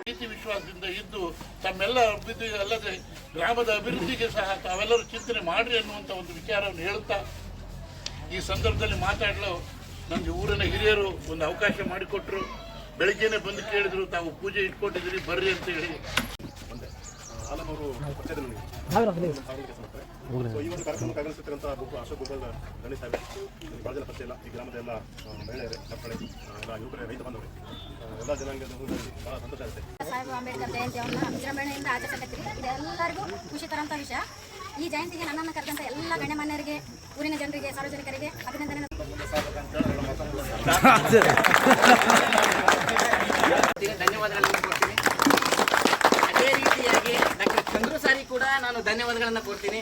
ಪ್ರೀತಿ ವಿಶ್ವಾಸದಿಂದ ಇದ್ದು ತಮ್ಮೆಲ್ಲ ಅಭಿವೃದ್ಧಿ ಅಲ್ಲದೆ ಗ್ರಾಮದ ಅಭಿವೃದ್ಧಿಗೆ ಸಹ ತಾವೆಲ್ಲರೂ ಚಿಂತನೆ ಮಾಡ್ರಿ ಅನ್ನುವಂಥ ಒಂದು ವಿಚಾರವನ್ನು ಹೇಳುತ್ತಾ ಈ ಸಂದರ್ಭದಲ್ಲಿ ಮಾತಾಡಲು ನಮಗೆ ಊರಿನ ಹಿರಿಯರು ಒಂದು ಅವಕಾಶ ಮಾಡಿಕೊಟ್ರು. ಬೆಳಗ್ಗೆನೆ ಬಂದು ಕೇಳಿದ್ರು, ತಾವು ಪೂಜೆ ಇಟ್ಕೊಂಡಿದ್ದೀರಿ ಬರ್ರಿ ಅಂತ ಹೇಳಿ. ಈ ಒಂದು ಕಾರ್ಯಕ್ರಮಕ್ಕೆ ಆಗಮಿಸುತ್ತಿರುವಂತಹ ಅಶೋಕ್ ಗುಬ್ಬಲ್ ಗಣೇಶ್ ಸಾಹೇಬ್, ಭಾಳ ಜನ ಪರಿಚಯ ಇಲ್ಲ. ಈ ಗ್ರಾಮದ ಎಲ್ಲ ಮಹಿಳೆಯರೇ, ಮಕ್ಕಳೇ, ಎಲ್ಲ ಯುವಕರೇ, ರೈತ ಬಂದವರು, ಎಲ್ಲ ಜನಾಂಗದ ಭಾಳ ಸಂತೋಷ ಆಗುತ್ತೆ. ಸಾಹೇಬ್ ಅಂಬೇಡ್ಕರ್ ಜಯಂತಿಯನ್ನು ವಿಜೃಂಭಣೆಯಿಂದ ಆಚರಿಸಕತ್ತೀವಿ. ಇದೆಲ್ಲರಿಗೂ ಖುಷಿ ತರಂತ ವಿಷಯ. ಈ ಜಯಂತಿಗೆ ನನ್ನನ್ನು ಕರೆದಂಥ ಎಲ್ಲ ಗಣ್ಯಮಾನ್ಯರಿಗೆ, ಊರಿನ ಜನರಿಗೆ, ಸಾರ್ವಜನಿಕರಿಗೆ ಅಭಿನಂದನೆ. ಧನ್ಯವಾದಗಳನ್ನು ಕೊಡ್ತೀನಿ. ಅದೇ ರೀತಿಯಾಗಿ ಡಾಕ್ಟರ್ ಚಂದ್ರು ಸಾರಿ ಕೂಡ ನಾನು ಧನ್ಯವಾದಗಳನ್ನು ಕೊಡ್ತೀನಿ.